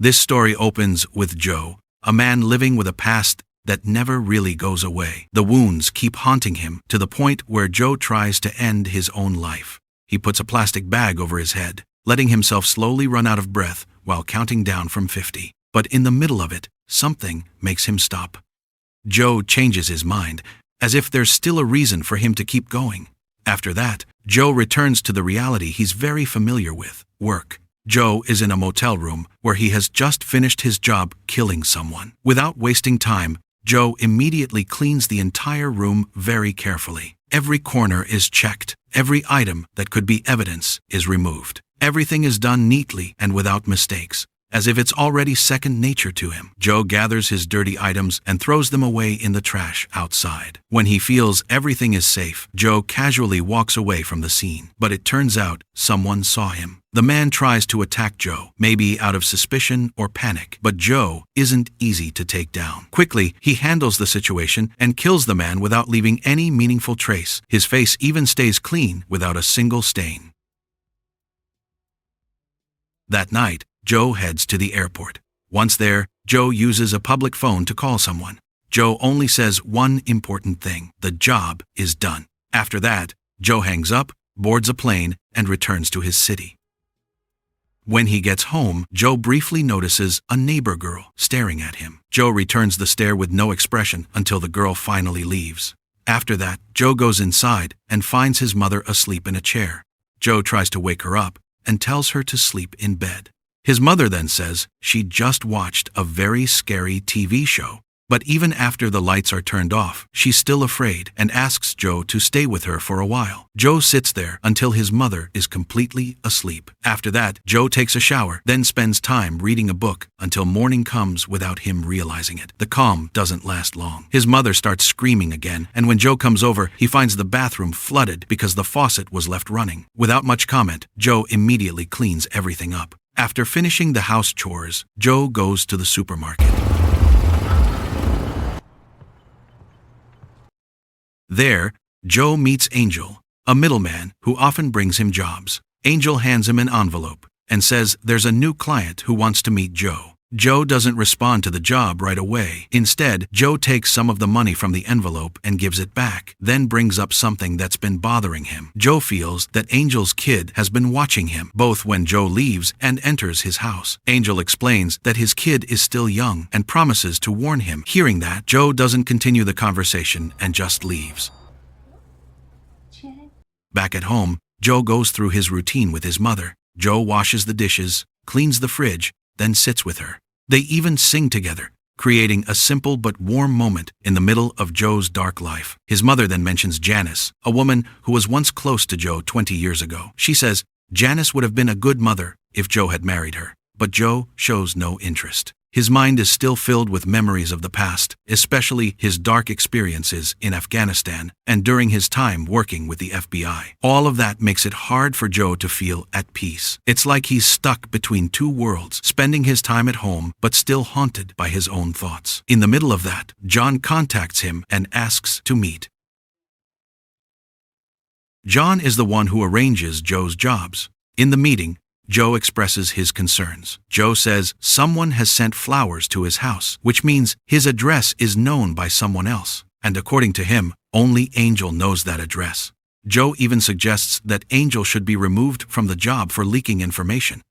This story opens with Joe, a man living with a past that never really goes away. The wounds keep haunting him to the point where Joe tries to end his own life. He puts a plastic bag over his head, letting himself slowly run out of breath while counting down from 50. But in the middle of it, something makes him stop. Joe changes his mind, as if there's still a reason for him to keep going. After that, Joe returns to the reality he's very familiar with: work. Joe is in a motel room where he has just finished his job killing someone. Without wasting time, Joe immediately cleans the entire room very carefully. Every corner is checked. Every item that could be evidence is removed. Everything is done neatly and without mistakes, as if it's already second nature to him. Joe gathers his dirty items and throws them away in the trash outside. When he feels everything is safe, Joe casually walks away from the scene. But it turns out someone saw him. The man tries to attack Joe, maybe out of suspicion or panic, but Joe isn't easy to take down. Quickly, he handles the situation and kills the man without leaving any meaningful trace. His face even stays clean without a single stain. That night, Joe heads to the airport. Once there, Joe uses a public phone to call someone. Joe only says one important thing: the job is done. After that, Joe hangs up, boards a plane, and returns to his city. When he gets home, Joe briefly notices a neighbor girl staring at him. Joe returns the stare with no expression until the girl finally leaves. After that, Joe goes inside and finds his mother asleep in a chair. Joe tries to wake her up and tells her to sleep in bed. His mother then says she just watched a very scary TV show. But even after the lights are turned off, she's still afraid and asks Joe to stay with her for a while. Joe sits there until his mother is completely asleep. After that, Joe takes a shower, then spends time reading a book until morning comes without him realizing it. The calm doesn't last long. His mother starts screaming again, and when Joe comes over, he finds the bathroom flooded because the faucet was left running. Without much comment, Joe immediately cleans everything up. After finishing the house chores, Joe goes to the supermarket. There, Joe meets Angel, a middleman who often brings him jobs. Angel hands him an envelope and says there's a new client who wants to meet Joe. Joe doesn't respond to the job right away. Instead, Joe takes some of the money from the envelope and gives it back, then brings up something that's been bothering him. Joe feels that Angel's kid has been watching him, both when Joe leaves and enters his house. Angel explains that his kid is still young and promises to warn him. Hearing that, Joe doesn't continue the conversation and just leaves. Back at home, Joe goes through his routine with his mother. Joe washes the dishes, cleans the fridge, then sits with her. They even sing together, creating a simple but warm moment in the middle of Joe's dark life. His mother then mentions Janice, a woman who was once close to Joe 20 years ago. She says Janice would have been a good mother if Joe had married her, but Joe shows no interest. His mind is still filled with memories of the past, especially his dark experiences in Afghanistan and during his time working with the FBI. All of that makes it hard for Joe to feel at peace. It's like he's stuck between two worlds, spending his time at home but still haunted by his own thoughts. In the middle of that, John contacts him and asks to meet. John is the one who arranges Joe's jobs. In the meeting, Joe expresses his concerns. Joe says someone has sent flowers to his house, which means his address is known by someone else. And according to him, only Angel knows that address. Joe even suggests that Angel should be removed from the job for leaking information.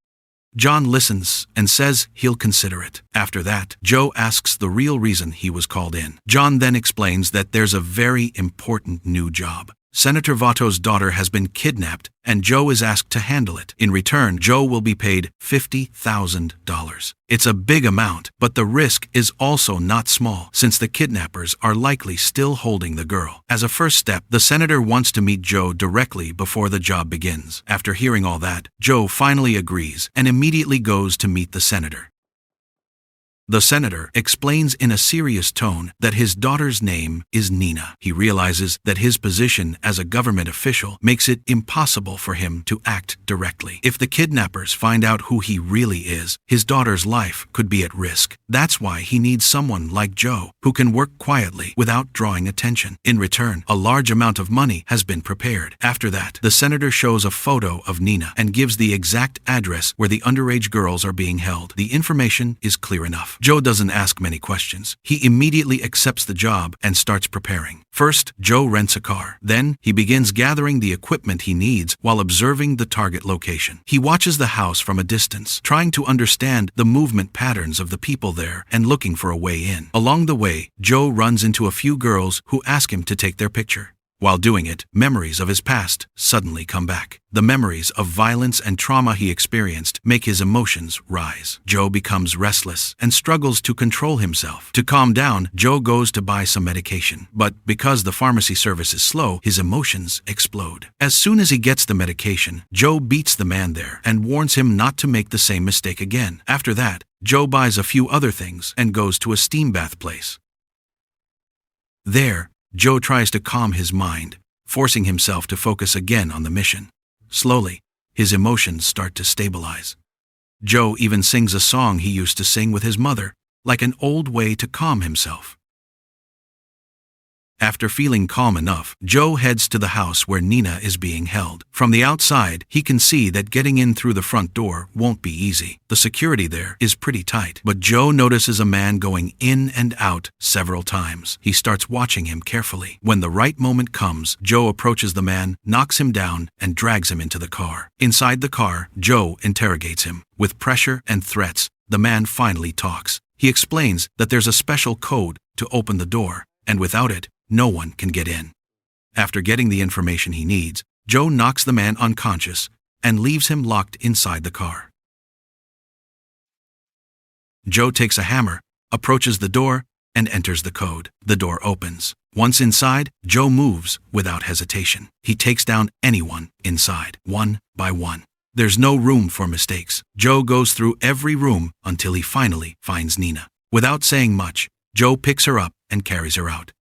John listens and says he'll consider it. After that, Joe asks the real reason he was called in. John then explains that there's a very important new job. Senator Votto's daughter has been kidnapped, and Joe is asked to handle it. In return, Joe will be paid $50,000. It's a big amount, but the risk is also not small, since the kidnappers are likely still holding the girl. As a first step, the senator wants to meet Joe directly before the job begins. After hearing all that, Joe finally agrees and immediately goes to meet the senator. The senator explains in a serious tone that his daughter's name is Nina. He realizes that his position as a government official makes it impossible for him to act directly. If the kidnappers find out who he really is, his daughter's life could be at risk. That's why he needs someone like Joe, who can work quietly without drawing attention. In return, a large amount of money has been prepared. After that, the senator shows a photo of Nina and gives the exact address where the underage girls are being held. The information is clear enough. Joe doesn't ask many questions. He immediately accepts the job and starts preparing. First, Joe rents a car. Then, he begins gathering the equipment he needs while observing the target location. He watches the house from a distance, trying to understand the movement patterns of the people there and looking for a way in. Along the way, Joe runs into a few girls who ask him to take their picture. While doing it, memories of his past suddenly come back. The memories of violence and trauma he experienced make his emotions rise. Joe becomes restless and struggles to control himself. To calm down, Joe goes to buy some medication. But because the pharmacy service is slow, his emotions explode. As soon as he gets the medication, Joe beats the man there and warns him not to make the same mistake again. After that, Joe buys a few other things and goes to a steam bath place. There, Joe tries to calm his mind, forcing himself to focus again on the mission. Slowly, his emotions start to stabilize. Joe even sings a song he used to sing with his mother, like an old way to calm himself. After feeling calm enough, Joe heads to the house where Nina is being held. From the outside, he can see that getting in through the front door won't be easy. The security there is pretty tight, but Joe notices a man going in and out several times. He starts watching him carefully. When the right moment comes, Joe approaches the man, knocks him down, and drags him into the car. Inside the car, Joe interrogates him. With pressure and threats, the man finally talks. He explains that there's a special code to open the door, and without it, no one can get in. After getting the information he needs, Joe knocks the man unconscious and leaves him locked inside the car. Joe takes a hammer, approaches the door, and enters the code. The door opens. Once inside, Joe moves without hesitation. He takes down anyone inside, one by one. There's no room for mistakes. Joe goes through every room until he finally finds Nina. Without saying much, Joe picks her up and carries her out.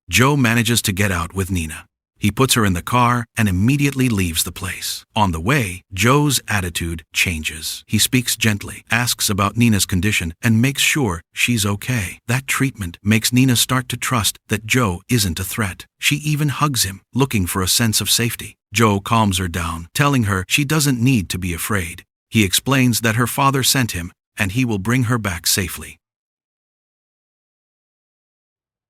Joe manages to get out with Nina. He puts her in the car and immediately leaves the place. On the way, Joe's attitude changes. He speaks gently, asks about Nina's condition, and makes sure she's okay. That treatment makes Nina start to trust that Joe isn't a threat. She even hugs him, looking for a sense of safety. Joe calms her down, telling her she doesn't need to be afraid. He explains that her father sent him, and he will bring her back safely.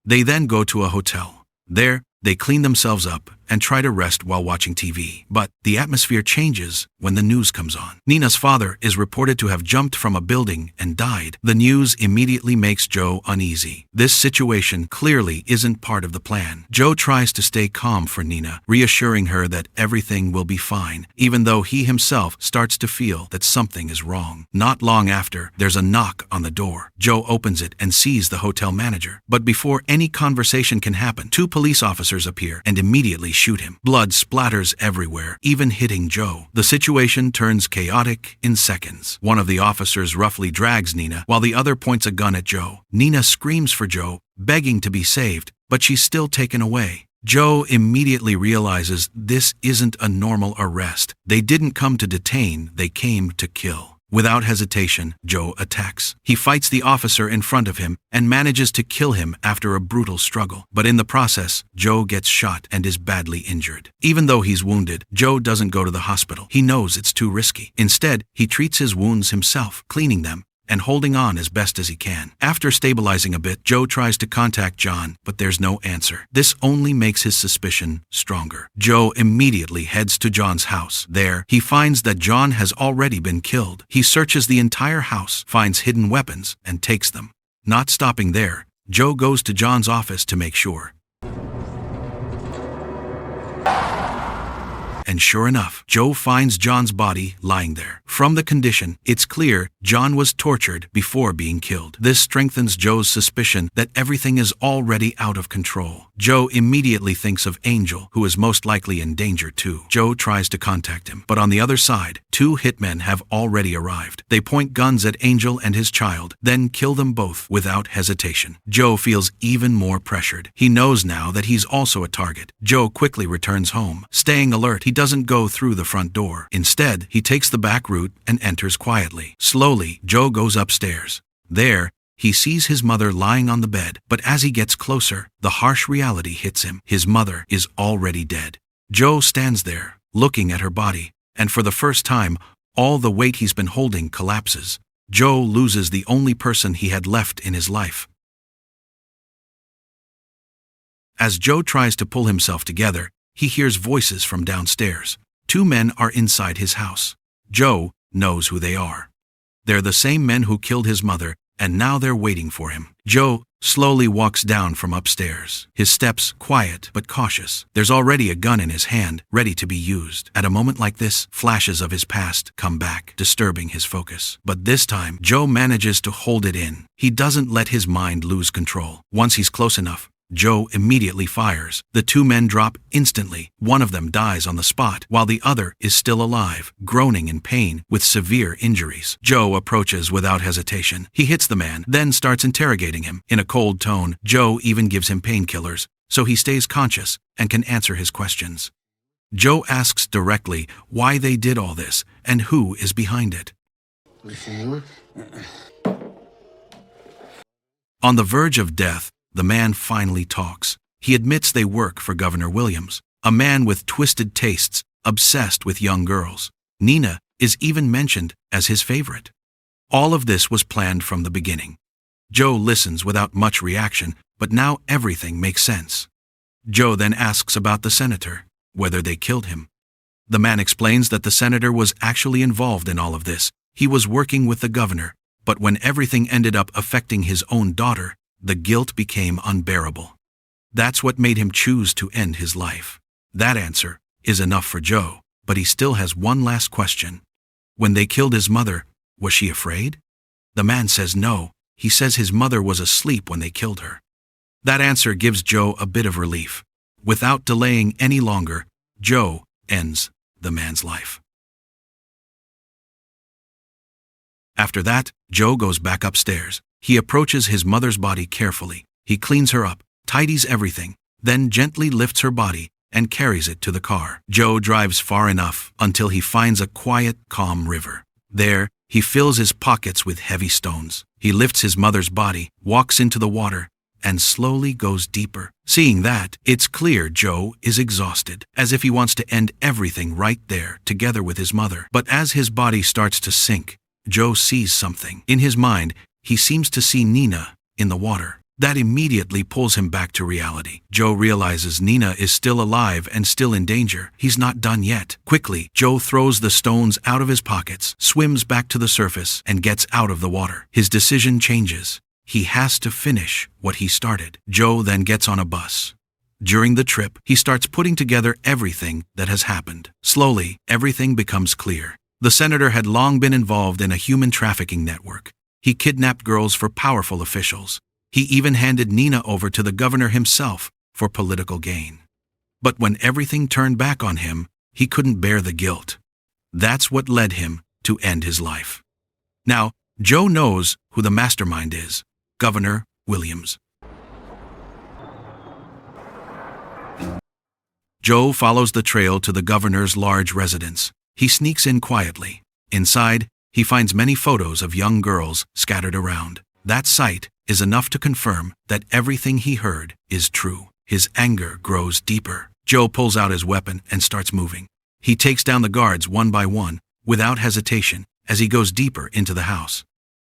They then go to a hotel. There, they clean themselves up and try to rest while watching TV. But the atmosphere changes when the news comes on. Nina's father is reported to have jumped from a building and died. The news immediately makes Joe uneasy. This situation clearly isn't part of the plan. Joe tries to stay calm for Nina, reassuring her that everything will be fine, even though he himself starts to feel that something is wrong. Not long after, there's a knock on the door. Joe opens it and sees the hotel manager. But before any conversation can happen, two police officers appear and immediately shoot him. Blood splatters everywhere, even hitting Joe. The situation turns chaotic in seconds. One of the officers roughly drags Nina, while the other points a gun at Joe. Nina screams for Joe, begging to be saved, but she's still taken away. Joe immediately realizes this isn't a normal arrest. They didn't come to detain, they came to kill. Without hesitation, Joe attacks. He fights the officer in front of him and manages to kill him after a brutal struggle. But in the process, Joe gets shot and is badly injured. Even though he's wounded, Joe doesn't go to the hospital. He knows it's too risky. Instead, he treats his wounds himself, cleaning them and holding on as best as he can. After stabilizing a bit, Joe tries to contact John, but there's no answer. This only makes his suspicion stronger. Joe immediately heads to John's house. There, he finds that John has already been killed. He searches the entire house, finds hidden weapons, and takes them. Not stopping there, Joe goes to John's office to make sure and sure enough, Joe finds John's body lying there. From the condition, it's clear John was tortured before being killed. This strengthens Joe's suspicion that everything is already out of control. Joe immediately thinks of Angel, who is most likely in danger too. Joe tries to contact him, but on the other side, 2 hitmen have already arrived. They point guns at Angel and his child, then kill them both without hesitation. Joe feels even more pressured. He knows now that he's also a target. Joe quickly returns home. Staying alert, he doesn't go through the front door. Instead, he takes the back route and enters quietly. Slowly, Joe goes upstairs. There, he sees his mother lying on the bed, but as he gets closer, the harsh reality hits him. His mother is already dead. Joe stands there, looking at her body, and for the first time, all the weight he's been holding collapses. Joe loses the only person he had left in his life. As Joe tries to pull himself together, he hears voices from downstairs. 2 men are inside his house. Joe knows who they are. They're the same men who killed his mother, and now they're waiting for him. Joe slowly walks down from upstairs, his steps quiet but cautious. There's already a gun in his hand, ready to be used. At a moment like this, flashes of his past come back, disturbing his focus. But this time, Joe manages to hold it in. He doesn't let his mind lose control. Once he's close enough, Joe immediately fires. The 2 men drop instantly. One of them dies on the spot, while the other is still alive, groaning in pain with severe injuries. Joe approaches without hesitation. He hits the man, then starts interrogating him. In a cold tone, Joe even gives him painkillers, so he stays conscious and can answer his questions. Joe asks directly why they did all this and who is behind it. On the verge of death, the man finally talks. He admits they work for Governor Williams, a man with twisted tastes, obsessed with young girls. Nina is even mentioned as his favorite. All of this was planned from the beginning. Joe listens without much reaction, but now everything makes sense. Joe then asks about the senator, whether they killed him. The man explains that the senator was actually involved in all of this. He was working with the governor, but when everything ended up affecting his own daughter, the guilt became unbearable. That's what made him choose to end his life. That answer is enough for Joe, but he still has one last question. When they killed his mother, was she afraid? The man says no. He says his mother was asleep when they killed her. That answer gives Joe a bit of relief. Without delaying any longer, Joe ends the man's life. After that, Joe goes back upstairs. He approaches his mother's body carefully. He cleans her up, tidies everything, then gently lifts her body and carries it to the car. Joe drives far enough until he finds a quiet, calm river. There, he fills his pockets with heavy stones. He lifts his mother's body, walks into the water, and slowly goes deeper. Seeing that, it's clear Joe is exhausted, as if he wants to end everything right there, together with his mother. But as his body starts to sink, Joe sees something. In his mind, he seems to see Nina in the water. That immediately pulls him back to reality. Joe realizes Nina is still alive and still in danger. He's not done yet. Quickly, Joe throws the stones out of his pockets, swims back to the surface, and gets out of the water. His decision changes. He has to finish what he started. Joe then gets on a bus. During the trip, he starts putting together everything that has happened. Slowly, everything becomes clear. The senator had long been involved in a human trafficking network. He kidnapped girls for powerful officials. He even handed Nina over to the governor himself for political gain. But when everything turned back on him, he couldn't bear the guilt. That's what led him to end his life. Now, Joe knows who the mastermind is, Governor Williams. Joe follows the trail to the governor's large residence. He sneaks in quietly. Inside, he finds many photos of young girls scattered around. That sight is enough to confirm that everything he heard is true. His anger grows deeper. Joe pulls out his weapon and starts moving. He takes down the guards one by one, without hesitation, as he goes deeper into the house.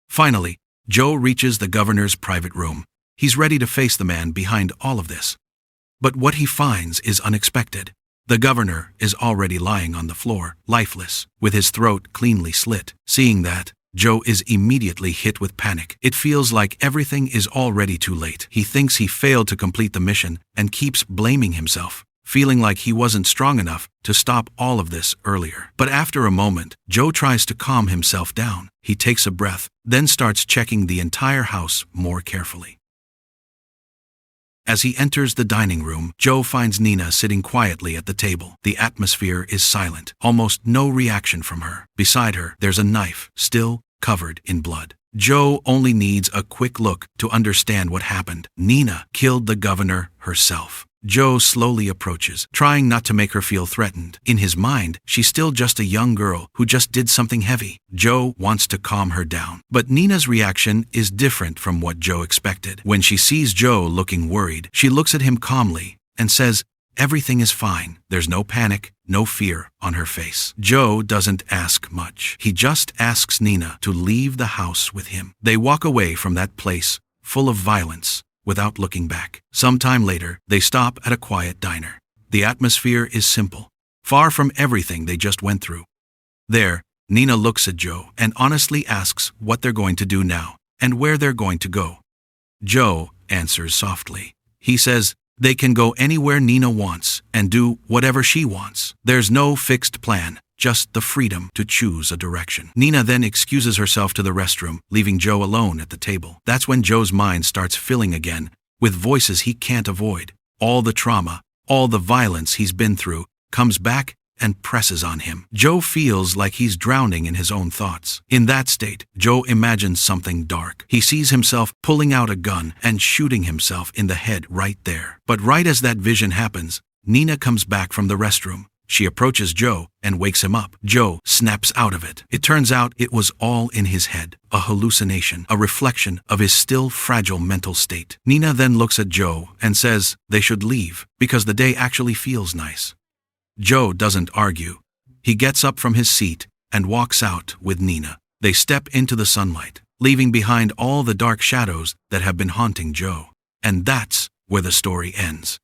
Finally, Joe reaches the governor's private room. He's ready to face the man behind all of this. But what he finds is unexpected. The governor is already lying on the floor, lifeless, with his throat cleanly slit. Seeing that, Joe is immediately hit with panic. It feels like everything is already too late. He thinks he failed to complete the mission and keeps blaming himself. feeling like he wasn't strong enough to stop all of this earlier. But after a moment, Joe tries to calm himself down. He takes a breath, then starts checking the entire house more carefully. As he enters the dining room, Joe finds Nina sitting quietly at the table. The atmosphere is silent, almost no reaction from her. Beside her, there's a knife, still covered in blood. Joe only needs a quick look to understand what happened. Nina killed the governor herself. Joe slowly approaches, trying not to make her feel threatened. In his mind, she's still just a young girl who just did something heavy. Joe wants to calm her down. But Nina's reaction is different from what Joe expected. When she sees Joe looking worried, she looks at him calmly and says, "Everything is fine." There's no panic, no fear on her face. Joe doesn't ask much. He just asks Nina to leave the house with him. They walk away from that place full of violence without looking back. Sometime later, they stop at a quiet diner. The atmosphere is simple, far from everything they just went through. There, Nina looks at Joe and honestly asks what they're going to do now and where they're going to go. Joe answers softly. He says, they can go anywhere Nina wants and do whatever she wants. There's no fixed plan, just the freedom to choose a direction. Nina then excuses herself to the restroom, leaving Joe alone at the table. That's when Joe's mind starts filling again, with voices he can't avoid. All the trauma, all the violence he's been through, comes back and presses on him. Joe feels like he's drowning in his own thoughts. In that state, Joe imagines something dark. He sees himself pulling out a gun and shooting himself in the head right there. But right as that vision happens, Nina comes back from the restroom. She approaches Joe and wakes him up. Joe snaps out of it. It turns out it was all in his head, a hallucination, a reflection of his still fragile mental state. Nina then looks at Joe and says they should leave because the day actually feels nice. Joe doesn't argue. He gets up from his seat and walks out with Nina. They step into the sunlight, leaving behind all the dark shadows that have been haunting Joe. And that's where the story ends.